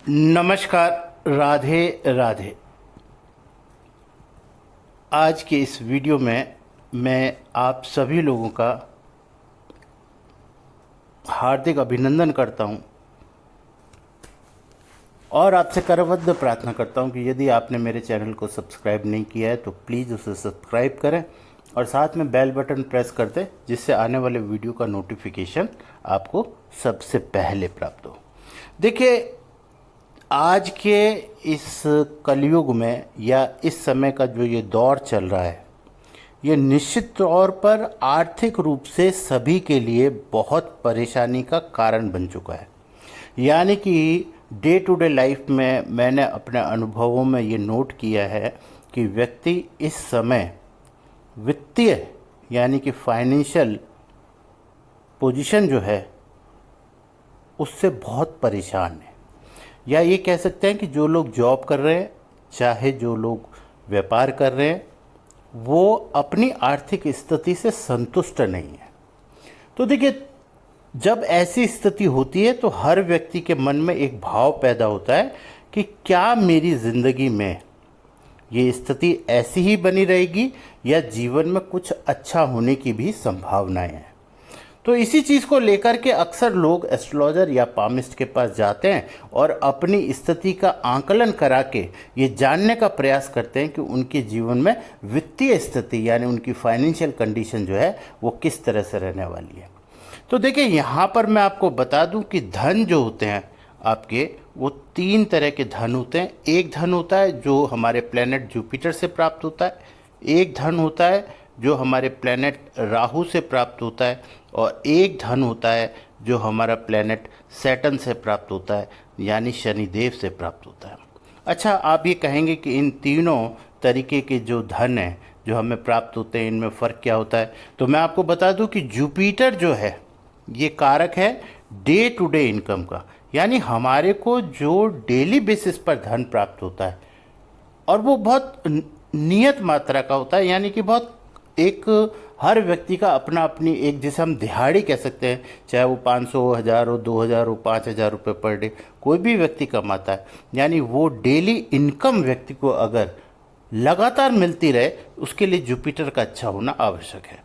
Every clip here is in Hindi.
नमस्कार, राधे राधे। आज के इस वीडियो में मैं आप सभी लोगों का हार्दिक अभिनंदन करता हूं और आपसे करबद्ध प्रार्थना करता हूं कि यदि आपने मेरे चैनल को सब्सक्राइब नहीं किया है तो प्लीज़ उसे सब्सक्राइब करें और साथ में बेल बटन प्रेस कर दें, जिससे आने वाले वीडियो का नोटिफिकेशन आपको सबसे पहले प्राप्त हो। देखिए, आज के इस कलयुग में या इस समय का जो ये दौर चल रहा है, ये निश्चित तौर पर आर्थिक रूप से सभी के लिए बहुत परेशानी का कारण बन चुका है। यानी कि डे टू डे लाइफ में मैंने अपने अनुभवों में ये नोट किया है कि व्यक्ति इस समय वित्तीय यानी कि फाइनेंशियल पोजीशन जो है उससे बहुत परेशान है। या ये कह सकते हैं कि जो लोग जॉब कर रहे हैं, चाहे जो लोग व्यापार कर रहे हैं, वो अपनी आर्थिक स्थिति से संतुष्ट नहीं है। तो देखिए, जब ऐसी स्थिति होती है तो हर व्यक्ति के मन में एक भाव पैदा होता है कि क्या मेरी ज़िंदगी में ये स्थिति ऐसी ही बनी रहेगी या जीवन में कुछ अच्छा होने की भी संभावनाएं हैं। तो इसी चीज़ को लेकर के अक्सर लोग एस्ट्रोलॉजर या पामिस्ट के पास जाते हैं और अपनी स्थिति का आंकलन करा के ये जानने का प्रयास करते हैं कि उनके जीवन में वित्तीय स्थिति यानी उनकी फाइनेंशियल कंडीशन जो है वो किस तरह से रहने वाली है। तो देखिए, यहाँ पर मैं आपको बता दूं कि धन जो होते हैं आपके, वो 3 तरह के धन होते हैं। एक धन होता है जो हमारे प्लैनेट जुपिटर से प्राप्त होता है, एक धन होता है जो हमारे प्लैनेट राहु से प्राप्त होता है, और एक धन होता है जो हमारा प्लैनेट सैटर्न से प्राप्त होता है यानी शनिदेव से प्राप्त होता है। अच्छा, आप ये कहेंगे कि इन तीनों तरीके के जो धन हैं जो हमें प्राप्त होते हैं, इनमें फ़र्क क्या होता है? तो मैं आपको बता दूं कि जुपिटर जो है ये कारक है डे टू डे इनकम का, यानी हमारे को जो डेली बेसिस पर धन प्राप्त होता है और वो बहुत नियत मात्रा का होता है। यानी कि बहुत एक हर व्यक्ति का अपना अपनी एक, जिसे हम दिहाड़ी कह सकते हैं, चाहे वो 500 हो, 1000 हो, 2000 हो, 5000 रुपये पर डे कोई भी व्यक्ति कमाता है। यानी वो डेली इनकम व्यक्ति को अगर लगातार मिलती रहे, उसके लिए जुपिटर का अच्छा होना आवश्यक है।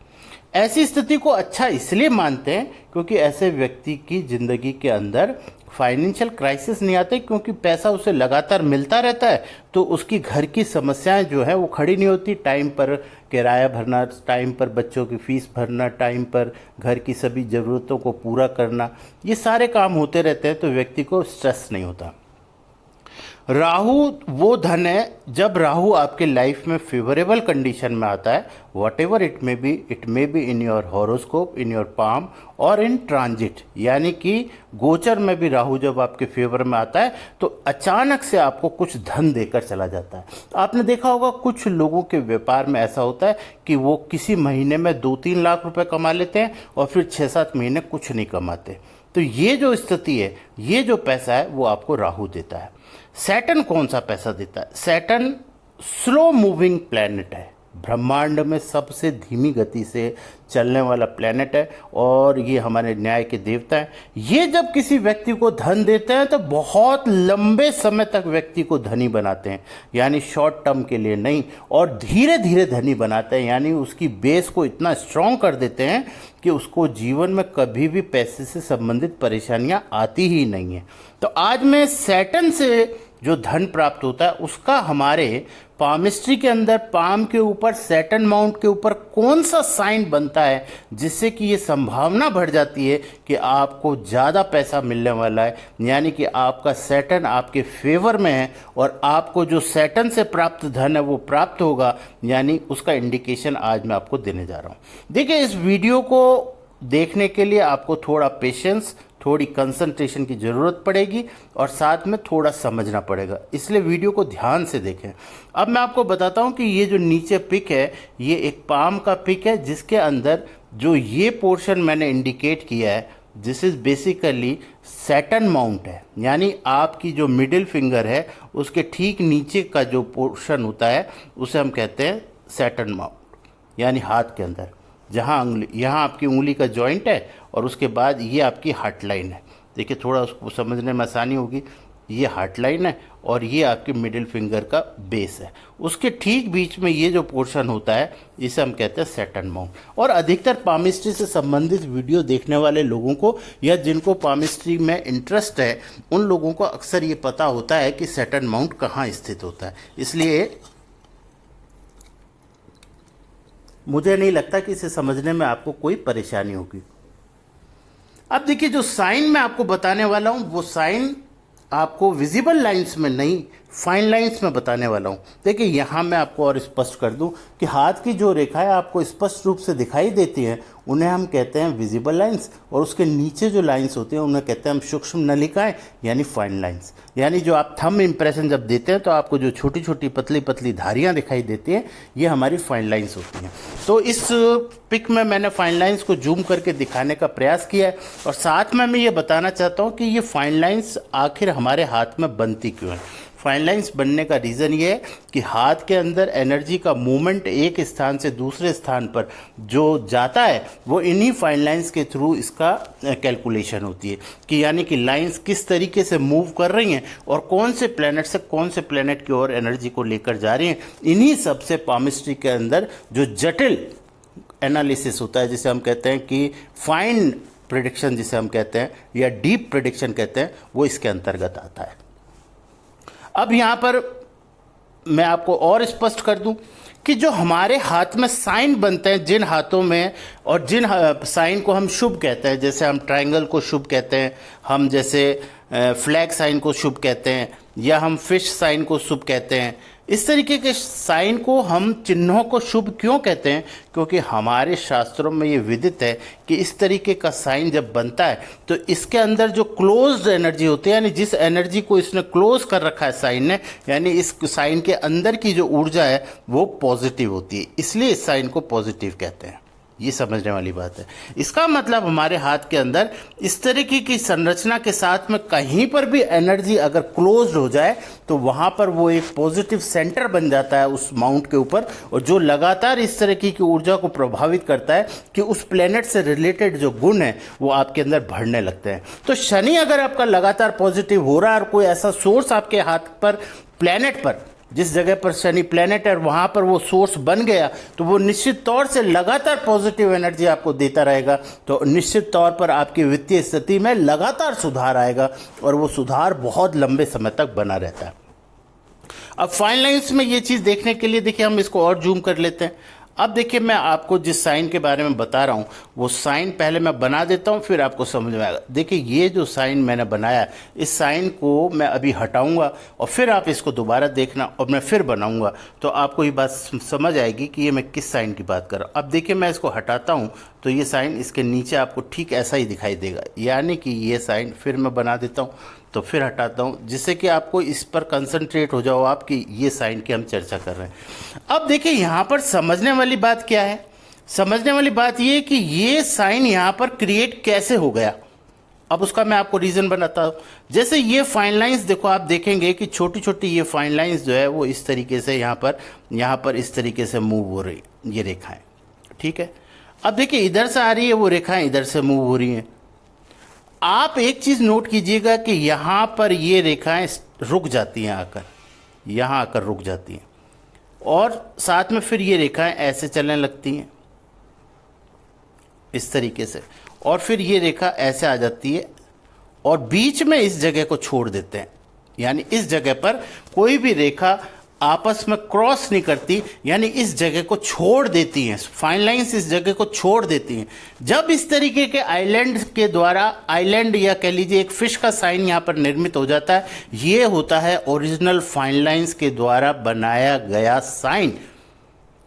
ऐसी स्थिति को अच्छा इसलिए मानते हैं क्योंकि ऐसे व्यक्ति की ज़िंदगी के अंदर फाइनेंशियल क्राइसिस नहीं आते, क्योंकि पैसा उसे लगातार मिलता रहता है तो उसकी घर की समस्याएं जो है वो खड़ी नहीं होती। टाइम पर किराया भरना, टाइम पर बच्चों की फीस भरना, टाइम पर घर की सभी ज़रूरतों को पूरा करना, ये सारे काम होते रहते हैं, तो व्यक्ति को स्ट्रेस नहीं होता। राहु वो धन है, जब राहु आपके लाइफ में फेवरेबल कंडीशन में आता है, what ever it may be in your horoscope, in your palm और इन ट्रांजिट, यानी कि गोचर में भी राहु जब आपके फेवर में आता है तो अचानक से आपको कुछ धन देकर चला जाता है। आपने देखा होगा कुछ लोगों के व्यापार में ऐसा होता है कि वो किसी महीने में 2-3 लाख रुपए कमा लेते हैं और फिर 6-7 महीने कुछ नहीं कमाते। तो ये जो स्थिति है, ये जो पैसा है वो आपको राहु देता है। सैटर्न कौन सा पैसा देता है? सैटर्न स्लो मूविंग प्लैनेट है, ब्रह्मांड में सबसे धीमी गति से चलने वाला प्लैनेट है और ये हमारे न्याय के देवता हैं। ये जब किसी व्यक्ति को धन देते हैं तो बहुत लंबे समय तक व्यक्ति को धनी बनाते हैं, यानी शॉर्ट टर्म के लिए नहीं, और धीरे धीरे धनी बनाते हैं, यानी उसकी बेस को इतना स्ट्रांग कर देते हैं कि उसको जीवन में कभी भी पैसे से संबंधित परेशानियां आती ही नहीं है। तो आज मैं सैटर्न से जो धन प्राप्त होता है उसका हमारे पामिस्ट्री के अंदर पाम के ऊपर, सैटर्न माउंट के ऊपर कौन सा साइन बनता है जिससे कि ये संभावना बढ़ जाती है कि आपको ज़्यादा पैसा मिलने वाला है, यानी कि आपका सैटर्न आपके फेवर में है और आपको जो सैटर्न से प्राप्त धन है वो प्राप्त होगा, यानी उसका इंडिकेशन आज मैं आपको देने जा रहा हूँ। देखिए, इस वीडियो को देखने के लिए आपको थोड़ा पेशेंस, थोड़ी कंसंट्रेशन की ज़रूरत पड़ेगी और साथ में थोड़ा समझना पड़ेगा, इसलिए वीडियो को ध्यान से देखें। अब मैं आपको बताता हूं कि ये जो नीचे पिक है ये एक पाम का पिक है, जिसके अंदर जो ये पोर्शन मैंने इंडिकेट किया है, this is basically Saturn mount है, यानी आपकी जो मिडिल फिंगर है उसके ठीक नीचे का जो पोर्शन होता है उसे हम कहते हैं सैटर्न माउंट, यानी हाथ के अंदर जहाँ उंगली, यहाँ आपकी उंगली का जॉइंट है और उसके बाद ये आपकी हार्ट लाइन है। देखिए, थोड़ा उसको समझने में आसानी होगी। ये हार्ट लाइन है और ये आपके मिडिल फिंगर का बेस है। उसके ठीक बीच में ये जो पोर्शन होता है इसे हम कहते हैं सैटर्न माउंट। और अधिकतर पामिस्ट्री से संबंधित वीडियो देखने वाले लोगों को या जिनको पामिस्ट्री में इंटरेस्ट है उन लोगों को अक्सर ये पता होता है कि सैटर्न माउंट कहाँ स्थित होता है, इसलिए मुझे नहीं लगता कि इसे समझने में आपको कोई परेशानी होगी। अब देखिए, जो साइन मैं आपको बताने वाला हूं वो साइन आपको विजिबल लाइंस में नहीं, फाइन लाइंस में बताने वाला हूं। देखिए, यहां मैं आपको और स्पष्ट कर दूं कि हाथ की जो रेखाएं आपको स्पष्ट रूप से दिखाई देती हैं उन्हें हम कहते हैं विजिबल लाइंस, और उसके नीचे जो लाइंस होती हैं उन्हें कहते हैं हम सूक्ष्म नलिकाएं यानी फाइन लाइंस। यानी जो आप थंब इंप्रेशन जब देते हैं तो आपको जो छोटी छोटी पतली पतली धारियां दिखाई देती हैं ये हमारी फाइन लाइंस होती हैं। तो इस पिक में मैंने फाइन लाइंस को जूम करके दिखाने का प्रयास किया है, और साथ में मैं ये बताना चाहता हूँ कि ये फाइन लाइंस आखिर हमारे हाथ में बनती क्यों है। फाइन लाइंस बनने का रीज़न ये है कि हाथ के अंदर एनर्जी का मूवमेंट एक स्थान से दूसरे स्थान पर जो जाता है वो इन्हीं फाइन लाइंस के थ्रू इसका कैलकुलेशन होती है कि यानी कि लाइंस किस तरीके से मूव कर रही हैं और कौन से प्लैनेट से कौन से प्लैनेट की ओर एनर्जी को लेकर जा रही हैं। इन्हीं सबसे पामिस्ट्री के अंदर जो जटिल एनालिसिस होता है जिसे हम कहते हैं कि फाइन प्रेडिक्शन जिसे हम कहते हैं या डीप प्रेडिक्शन कहते हैं, वो इसके अंतर्गत आता है। अब यहाँ पर मैं आपको और स्पष्ट कर दूं कि जो हमारे हाथ में साइन बनते हैं, जिन हाथों में और जिन साइन को हम शुभ कहते हैं, जैसे हम ट्रायंगल को शुभ कहते हैं, हम जैसे फ्लैग साइन को शुभ कहते हैं, या हम फिश साइन को शुभ कहते हैं, इस तरीके के साइन को हम चिन्हों को शुभ क्यों कहते हैं? क्योंकि हमारे शास्त्रों में ये विदित है कि इस तरीके का साइन जब बनता है तो इसके अंदर जो क्लोज्ड एनर्जी होती है, यानी जिस एनर्जी को इसने क्लोज कर रखा है साइन ने, यानी इस साइन के अंदर की जो ऊर्जा है वो पॉजिटिव होती है, इसलिए इस साइन को पॉजिटिव कहते हैं। ये समझने वाली बात है। इसका मतलब हमारे हाथ के अंदर इस तरीके की संरचना के साथ में कहीं पर भी एनर्जी अगर क्लोज्ड हो जाए तो वहां पर वो एक पॉजिटिव सेंटर बन जाता है उस माउंट के ऊपर, और जो लगातार इस तरीके की ऊर्जा को प्रभावित करता है कि उस प्लेनेट से रिलेटेड जो गुण है वो आपके अंदर बढ़ने लगते हैं। तो शनि अगर आपका लगातार पॉजिटिव हो रहा है और कोई ऐसा सोर्स आपके हाथ पर, प्लेनेट पर, जिस जगह पर शनि प्लेनेट है वहाँ पर वो सोर्स बन गया तो वो निश्चित तौर से लगातार पॉजिटिव एनर्जी आपको देता रहेगा। तो निश्चित तौर पर आपकी वित्तीय स्थिति में लगातार सुधार आएगा और वो सुधार बहुत लंबे समय तक बना रहता है। अब फाइन लाइंस में ये चीज़ देखने के लिए देखिए हम इसको और जूम कर लेते हैं। अब देखिए, मैं आपको जिस साइन के बारे में बता रहा हूँ वो साइन पहले मैं बना देता हूँ, फिर आपको समझ में आएगा। देखिए, ये जो साइन मैंने बनाया, इस साइन को मैं अभी हटाऊंगा और फिर आप इसको दोबारा देखना और मैं फिर बनाऊंगा तो आपको ये बात समझ आएगी कि ये मैं किस साइन की बात कर रहा हूँ। अब देखिए, मैं इसको हटाता हूँ तो ये साइन इसके नीचे आपको ठीक ऐसा ही दिखाई देगा, यानी कि ये साइन फिर मैं बना देता हूँ तो फिर हटाता हूँ, जिससे कि आपको इस पर कंसंट्रेट हो जाओ आप कि ये साइन की हम चर्चा कर रहे हैं। अब देखिए, यहाँ पर समझने वाली बात क्या है? समझने वाली बात ये कि ये साइन यहाँ पर क्रिएट कैसे हो गया। अब उसका मैं आपको रीज़न बताता हूँ। जैसे ये फाइन लाइंस देखो, आप देखेंगे कि छोटी छोटी ये फाइन लाइंस जो है वो इस तरीके से यहाँ पर इस तरीके से मूव हो रही, ये रेखाएं, ठीक है। अब देखिए, इधर से आ रही है वो रेखाएं, इधर से मूव हो रही हैं। आप एक चीज़ नोट कीजिएगा कि यहाँ पर ये रेखाएं रुक जाती हैं, आकर यहाँ आकर रुक जाती हैं, और साथ में फिर ये रेखाएं ऐसे चलने लगती हैं इस तरीके से, और फिर ये रेखा ऐसे आ जाती है और बीच में इस जगह को छोड़ देते हैं। यानी इस जगह पर कोई भी रेखा आपस में क्रॉस नहीं करती, यानी इस जगह को छोड़ देती हैं। फाइन लाइंस इस जगह को छोड़ देती हैं। जब इस तरीके के आइलैंड के द्वारा, आइलैंड या कह लीजिए एक फिश का साइन यहाँ पर निर्मित हो जाता है, ये होता है ओरिजिनल फाइन लाइंस के द्वारा बनाया गया साइन।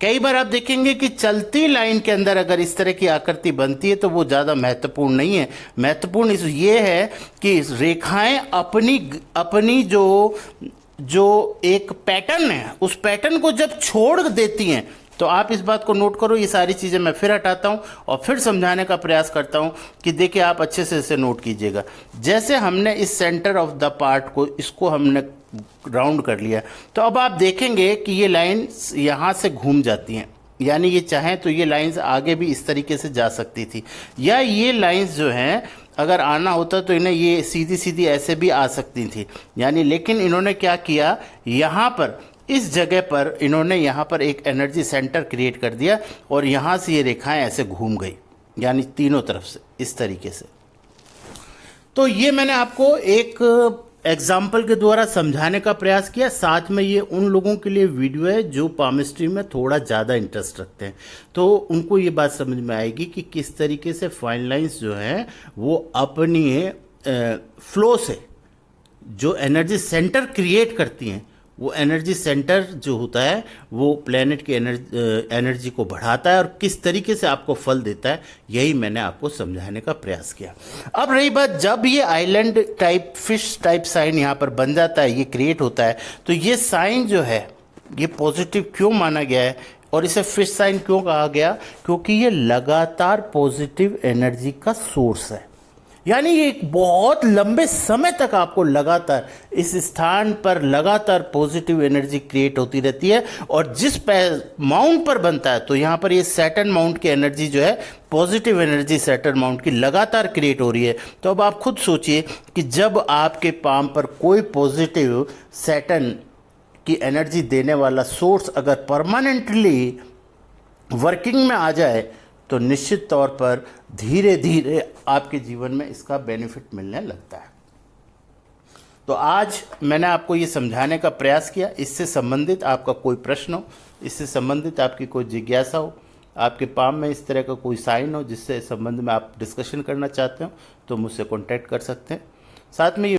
कई बार आप देखेंगे कि चलती लाइन के अंदर अगर इस तरह की आकृति बनती है तो वो ज़्यादा महत्वपूर्ण नहीं है। महत्वपूर्ण ये है कि रेखाएं अपनी जो एक पैटर्न है उस पैटर्न को जब छोड़ देती हैं तो आप इस बात को नोट करो। ये सारी चीज़ें मैं फिर हटाता हूँ और फिर समझाने का प्रयास करता हूँ कि देखिए, आप अच्छे से इसे नोट कीजिएगा। जैसे हमने इस सेंटर ऑफ द पार्ट को, इसको हमने राउंड कर लिया, तो अब आप देखेंगे कि ये लाइंस यहाँ से घूम जाती हैं। यानी ये चाहें तो ये लाइंस आगे भी इस तरीके से जा सकती थी, या ये लाइंस जो हैं अगर आना होता तो इन्हें ये सीधी सीधी ऐसे भी आ सकती थी, यानी, लेकिन इन्होंने क्या किया, यहाँ पर इस जगह पर इन्होंने यहाँ पर एक एनर्जी सेंटर क्रिएट कर दिया और यहाँ से ये रेखाएं ऐसे घूम गई, यानी तीनों तरफ से इस तरीके से। तो ये मैंने आपको एक एग्जाम्पल के द्वारा समझाने का प्रयास किया। साथ में ये उन लोगों के लिए वीडियो है जो पामिस्ट्री में थोड़ा ज़्यादा इंटरेस्ट रखते हैं, तो उनको ये बात समझ में आएगी कि किस तरीके से फाइन लाइंस जो हैं वो अपनी फ्लो से जो एनर्जी सेंटर क्रिएट करती हैं, वो एनर्जी सेंटर जो होता है वो प्लेनेट की एनर्जी को बढ़ाता है और किस तरीके से आपको फल देता है, यही मैंने आपको समझाने का प्रयास किया। अब रही बात, जब ये island type fish type sign यहाँ पर बन जाता है, ये क्रिएट होता है, तो ये साइन जो है ये पॉजिटिव क्यों माना गया है और इसे फिश साइन क्यों कहा गया, क्योंकि ये लगातार पॉजिटिव एनर्जी का सोर्स है। यानी ये एक बहुत लंबे समय तक आपको लगातार इस स्थान पर लगातार पॉजिटिव एनर्जी क्रिएट होती रहती है। और जिस माउंट पर बनता है, तो यहाँ पर ये सैटर्न माउंट की एनर्जी जो है, पॉजिटिव एनर्जी सैटर्न माउंट की लगातार क्रिएट हो रही है। तो अब आप खुद सोचिए कि जब आपके पाम पर कोई पॉजिटिव सैटर्न की एनर्जी देने वाला सोर्स अगर परमानेंटली वर्किंग में आ जाए, तो निश्चित तौर पर धीरे धीरे आपके जीवन में इसका बेनिफिट मिलने लगता है। तो आज मैंने आपको ये समझाने का प्रयास किया। इससे संबंधित आपका कोई प्रश्न हो, इससे संबंधित आपकी कोई जिज्ञासा हो, आपके पाम में इस तरह का कोई साइन हो जिससे संबंध में आप डिस्कशन करना चाहते हो, तो मुझसे कॉन्टैक्ट कर सकते हैं। साथ में